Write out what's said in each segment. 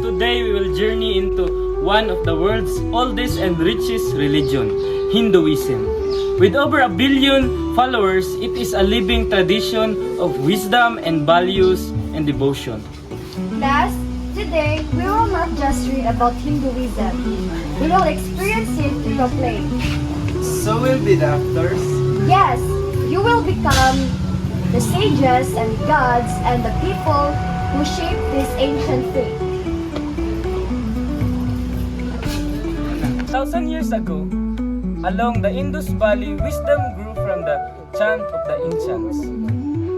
Today we will journey into one of the world's oldest and richest religion, Hinduism. With over 1 billion followers, it is a living tradition of wisdom and values and devotion. Thus, today we will not just read about Hinduism, we will experience it in the play. So will be the actors. Yes, you will become the sages and gods and the people who shaped this ancient faith. 1,000 years ago, along the Indus Valley, wisdom grew from the chant of the ancients.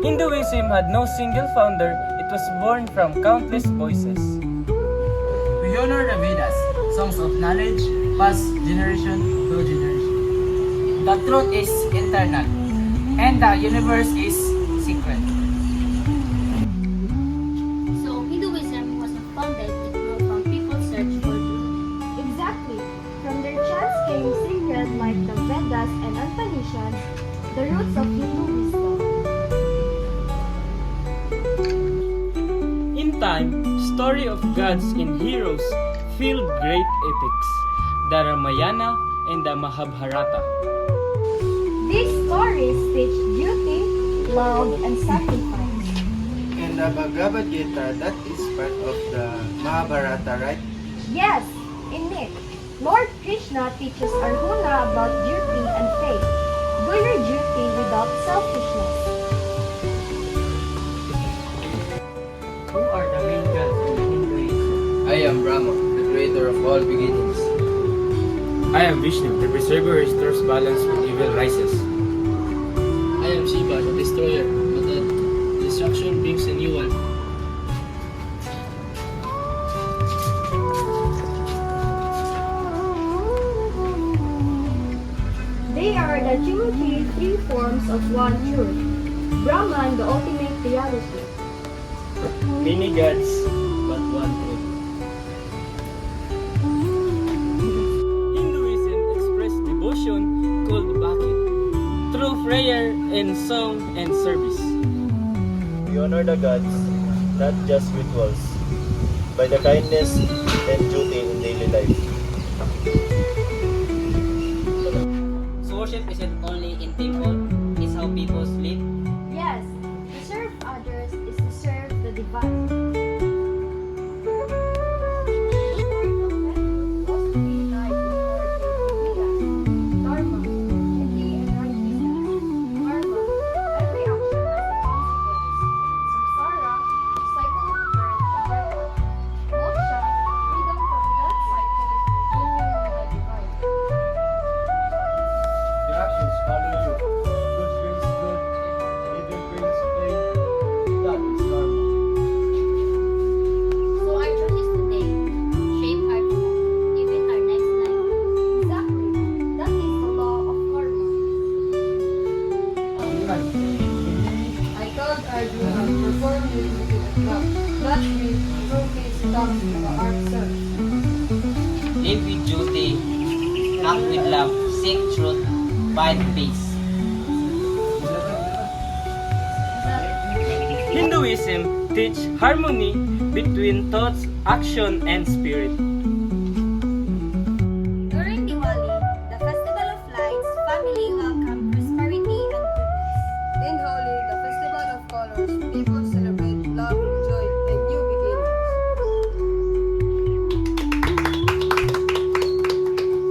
Hinduism had no single founder, it was born from countless voices. We honor the Vedas, songs of knowledge, passed generation to generation. The truth is eternal, and the universe is secret. So Hinduism wasn't founded, it grew from people's search for truth. Exactly. From their chants came sacred like the Vedas and Upanishads, the roots of Hindu wisdom. In time, story of gods and heroes filled great epics, the Ramayana and the Mahabharata. These stories teach duty, love, and sacrifice. And the Bhagavad Gita, that is part of the Mahabharata, right? Yes, in it, Lord Krishna teaches Arjuna about duty and faith. Do your duty without selfishness. Who are the main gods in Hinduism? I am Brahma, the creator of all beginnings. I am Vishnu, the preserver who restores balance when evil rises. I am Shiva, the destroyer, but the destruction brings a new one. They are the Trinity, three forms of one truth. Brahman, the ultimate theology. Many gods, but one truth. Hinduism expressed devotion called bhakti through prayer and song and service. We honor the gods, not just rituals, by the kindness and duty in daily life. So worship isn't only in temple, it's how people live. Yes, to serve others is to serve the divine. The actions follow you. Good brings good, evil brings pain. That is karma. So our choices today shape our tomorrow, even our next life. Exactly. That is the law of karma. I told Arjuna, perform your duty at love. Not with trophies come to the art service. Live with duty, act with love, seek truth, find peace. Hinduism teach harmony between thoughts, action, and spirit. During Diwali, the festival of lights, family welcome prosperity and goodness. In Holi, the festival of colors, people celebrate love, joy, and new beginnings.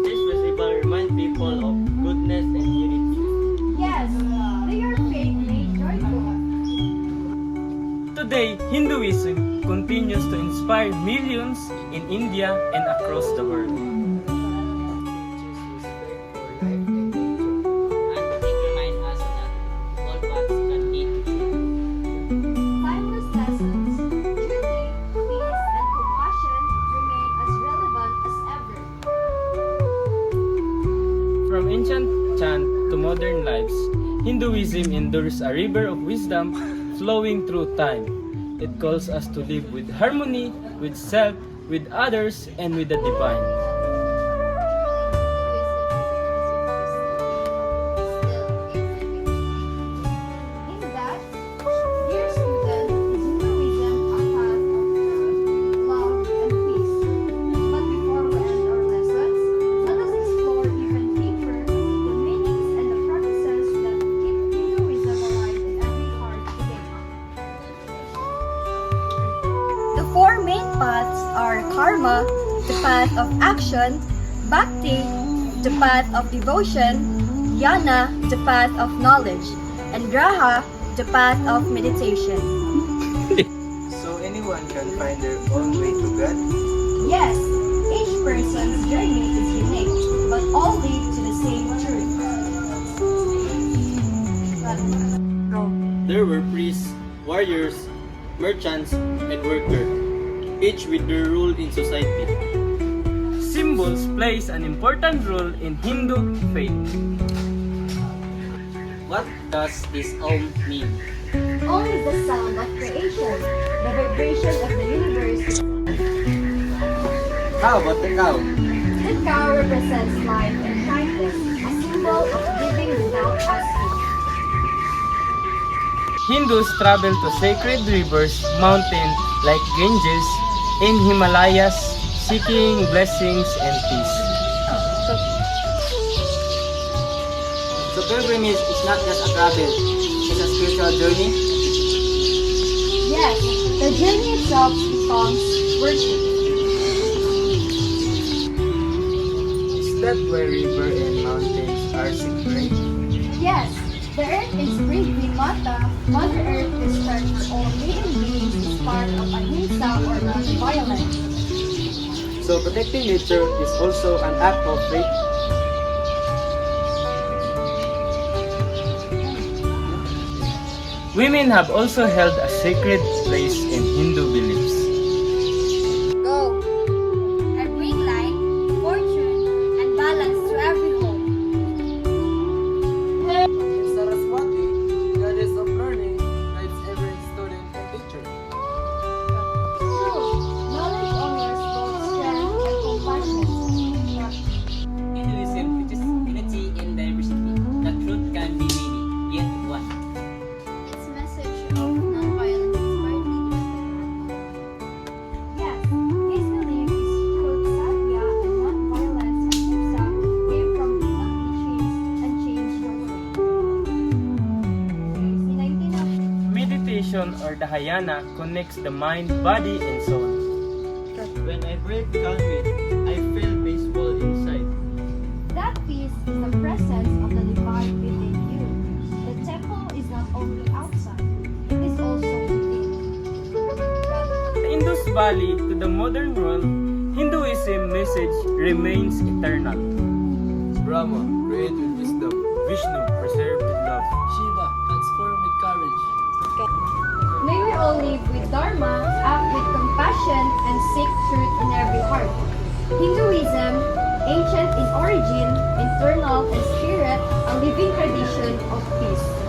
This festival reminds people of goodness and unity. Yes, they are faith-made joyful. Today, Hinduism continues to inspire millions in India and across the world. And they remind us that all paths can lead to truth. Timeless lessons, duty, peace, and compassion remain as relevant as ever. From ancient chant to modern lives, Hinduism endures a river of wisdom flowing through time. It calls us to live with harmony, with self, with others, and with the divine. In that, dear student, is Hinduism a path of truth, love, and peace. But before we end our lessons, let us explore even deeper the meanings and the practices that keep Hinduism alive in every heart today. The four main paths are karma, the path of action, bhakti, the path of devotion, jnana, the path of knowledge, and graha, the path of meditation. So anyone can find their own way to God. Yes, each person's journey is unique, but all lead to the same truth. There were priests, warriors, merchants, and workers, each with their role in society. Symbols plays an important role in Hindu faith. What does this Om mean? Om is the sound of creation, the vibration of the universe. How about the cow? The cow represents life and kindness, a symbol of giving without asking. Hindus travel to sacred rivers, mountains like Ganges in Himalayas, seeking blessings and peace. So pilgrimage is not just a travel, it's a spiritual journey. Yes, the journey itself becomes worship. Is that where river and mountains are sacred? Yes, the earth is Spring Queen Mata. Mother Earth is church for all living beings is part of ahimsa or non-violence. So protecting nature is also an act of faith. Women have also held a sacred place in Hindu beliefs. Go! I bring light, fortune, and balance to every home. In Saraswati, goddess of learning, guides every or Dhyana connects the mind, body, and soul. When I breathe calmly, I feel peaceful inside. That peace is the presence of the divine within you. The temple is not only outside, it is also within. The Indus Valley to the modern world, Hinduism message remains eternal. Brahma, create with wisdom. Vishnu, preserve with love. Shiva, transform with courage. May we all live with Dharma, act with compassion, and seek truth in every heart. Hinduism, ancient in origin, eternal in spirit, a living tradition of peace.